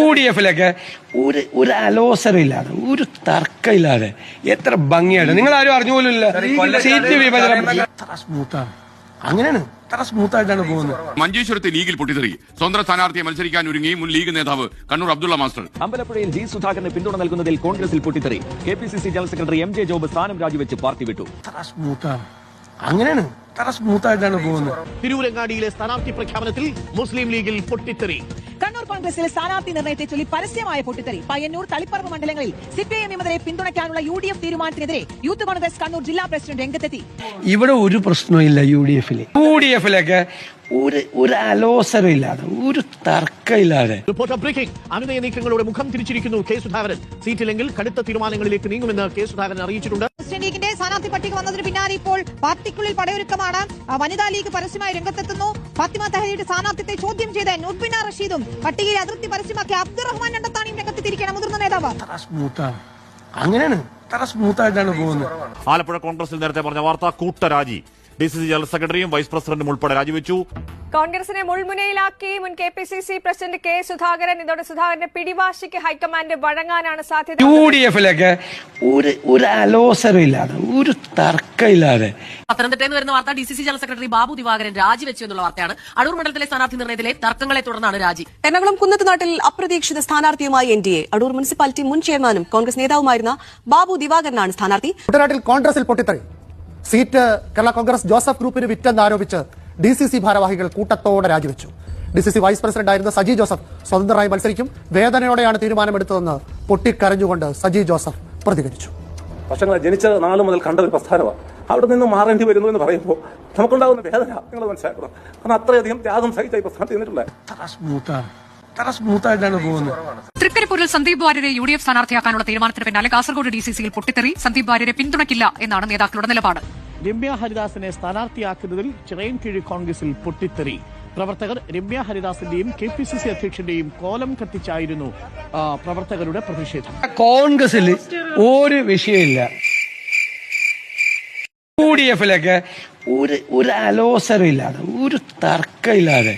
UDF-ലൊക്കെ ഒരു അലോസരമില്ലാതെ ഒരു തർക്കമില്ലാതെ എത്ര ഭംഗിയായിട്ട് നിങ്ങൾ ആരും അറിഞ്ഞു പോലുമില്ല. സീറ്റ് വിഭജനം എത്ര സ്മൂത്താണ്, അങ്ങനെയാണ് എത്ര സ്മൂത്തായിട്ടാണ് പോകുന്നത്. മഞ്ചേശ്വരത്തെ ലീഗിൽ പൊട്ടിത്തെറി. സ്വന്തം സ്ഥാനാർത്ഥിയെ മത്സരിക്കാൻ ഒരുങ്ങി മുൻ ലീഗ് നേതാവ് കണ്ണൂർ അബ്ദുള്ള മാസ്റ്റർ. അമ്പലപ്പുഴയിൽ ജി സുധാകരന് പിന്തുണ നൽകുന്നതിൽ കോൺഗ്രസിൽ പൊട്ടിത്തെറി. KPCC general secretary MJ job സ്ഥാനം രാജിവെച്ച് പാർട്ടി വിട്ടു. എത്ര സ്മൂത്താണ്, അങ്ങനെയാണ് എത്ര സ്മൂത്തായിട്ടാണ് പോകുന്നത്. തിരൂരങ്ങാടിയിലെ സ്ഥാനാർത്ഥി പ്രഖ്യാപനത്തിൽ മുസ്ലിം ലീഗിൽ പൊട്ടിത്തെറി. കണ്ണൂർ കോൺഗ്രസിലെ സ്ഥാനാർത്ഥി നിർണയത്തെ ചൊല്ലി പരസ്യമായ പൊട്ടിത്തെറി. പയ്യന്നൂർ, തളിപ്പറമ്പ് മണ്ഡലങ്ങളിൽ CPIM വിമതരെ പിന്തുണയ്ക്കാനുള്ള UDF തീരുമാനത്തിനെതിരെ യൂത്ത് കോൺഗ്രസ് കണ്ണൂർ ജില്ലാ പ്രസിഡന്റ് രംഗത്തെത്തി. ഇവിടെ ഒരു പ്രശ്നമില്ല. UDF-ലൊക്കെ ഒരു അലോസരമില്ലാതെ ഒരു തർക്കമില്ലാതെ. Reporter breaking. അനുനയ നീക്കങ്ങളോട് മുഖം തിരിച്ചിരിക്കുന്നു കെ സുധാകരൻ. സീറ്റില്ലെങ്കിൽ കടുത്ത തീരുമാനങ്ങളിലേക്ക് നീങ്ങുമെന്ന് കെ സുധാകരൻ അറിയിച്ചിട്ടുണ്ട്. മുസ്ലിം ലീഗിന്റെ സ്ഥാനാർത്ഥി പട്ടിക വന്നതിന് പിന്നാലെ ഇപ്പോൾ പാർട്ടിക്കുള്ളിൽ പടയൊരുക്കമാണ്. വനിതാ ലീഗ് പരസ്യമായി രംഗത്തെത്തുന്നു. ഫാത്തിമ തഹരിയുടെ സ്ഥാനാർത്ഥിത്വത്തെ ചോദ്യം ചെയ്ത് നുർബിന റഷീദും പട്ടികയിൽ അതിർത്തി പരസ്യമാക്കി അബ്ദുറഹ്മാൻ രണ്ടത്താണിയും രംഗത്തെത്തിയിരിക്കുകയാണ്. മുതിർന്ന നേതാവ്. അങ്ങനെയാണ് എത്ര സ്മൂത്തായിട്ടാണ് പോകുന്നത്. ആലപ്പുഴ കോൺഗ്രസിൽ നേരത്തെ പറഞ്ഞ വാർത്ത കൂട്ടരാജി. DCC ജനറൽ സെക്രട്ടറിയും വൈസ് പ്രസിഡന്റും ഉൾപ്പെടെ രാജിവെച്ചു. കോൺഗ്രസിനെ മുൾമുനയിലാക്കി മുൻ KPCC പ്രസിഡന്റ് K സുധാകരൻ. ഇതോടെ സുധാകരന്റെ പിടിവാശിക്ക് ഹൈക്കമാൻഡ് വഴങ്ങാനാണ് സാധ്യത. UDF-ലൊക്കെ ഒരു അലോസരമില്ലാതെ ഒരു തർക്കമില്ലാതെ. പത്തനംതിട്ടയിൽ നിന്ന് വരുന്ന വാർത്ത DCC general secretary Babu Divakaran രാജിവെച്ചു എന്നുള്ള വാർത്തയാണ്. അടൂർ മണ്ഡലത്തിലെ സ്ഥാനാർത്ഥി നിർണയത്തിലെ തർക്കങ്ങളെ തുടർന്നാണ് രാജി. എറണാകുളം കുന്നത്തുനാട്ടിൽ അപ്രതീക്ഷിത സ്ഥാനാർത്ഥിയുമായി NDA. അടൂർ മുനിസിപ്പാലിറ്റി മുൻ ചെയർമാനും കോൺഗ്രസ് നേതാവുമായിരുന്ന ബാബു ദിവാകരനാണ് സ്ഥാനാർത്ഥി. കുട്ടനാട്ടിൽ കോൺഗ്രസിൽ പൊട്ടിത്തെറി. സീറ്റ് കേരള കോൺഗ്രസ് ജോസഫ് ഗ്രൂപ്പിന് വിറ്റെന്നാരോപിച്ച് DCC ഭാരവാഹികൾ കൂട്ടത്തോടെ രാജിവെച്ചു. DCC വൈസ് പ്രസിഡന്റായിരുന്ന സജി ജോസഫ് സ്വതന്ത്രമായി മത്സരിക്കും. വേദനയോടെയാണ് തീരുമാനമെടുത്തതെന്ന് പൊട്ടിക്കരഞ്ഞുകൊണ്ട് സജി ജോസഫ് പ്രതികരിച്ചു. വർഷങ്ങൾ ജനിച്ച നാൾ മുതൽ കണ്ട ഒരു പ്രസ്ഥാനമാണ്. അവിടെ നിന്ന് മാറേണ്ടി വരുന്നു എന്ന് പറയുമ്പോൾ നമുക്കുണ്ടാകുന്ന വേദന നിങ്ങൾ മനസ്സിലാക്കണം. കാരണം അത്രയധികം ത്യാഗം സഹിച്ച ഈ പ്രസ്ഥാനത്ത് നിന്നിട്ടുള്ളത്. സ്മൂത്തായിട്ടാണ് പോകുന്നത്. തൃക്കരിപ്പൂരിൽ സന്ദീപ് വാര്യരെ UDF സ്ഥാനാർത്ഥിയാക്കാനുള്ള തീരുമാനത്തിന് പിന്നാലെ കാസർഗോഡ് DCC-യിൽ പൊട്ടിത്തെറി. സന്ദീപ് വാര്യരെ പിന്തുണയ്ക്കില്ല എന്നാണ് നേതാക്കളുടെ നിലപാട്. രമ്യ ഹരിദാസിനെ സ്ഥാനാർത്ഥിയാക്കുന്നതിൽ ചിറയൻകീഴ് കോൺഗ്രസിൽ പൊട്ടിത്തെറി. പ്രവർത്തകർ രമ്യ ഹരിദാസിന്റെയും KPCC അധ്യക്ഷന്റെയും കോലം കത്തിച്ചായിരുന്നു പ്രവർത്തകരുടെ പ്രതിഷേധം. കോൺഗ്രസിൽ ഒരു വിഷയമില്ല. UDF-ലൊക്കെ ഒരു അലോസരമില്ലാതെ ഒരു തർക്കമില്ലാതെ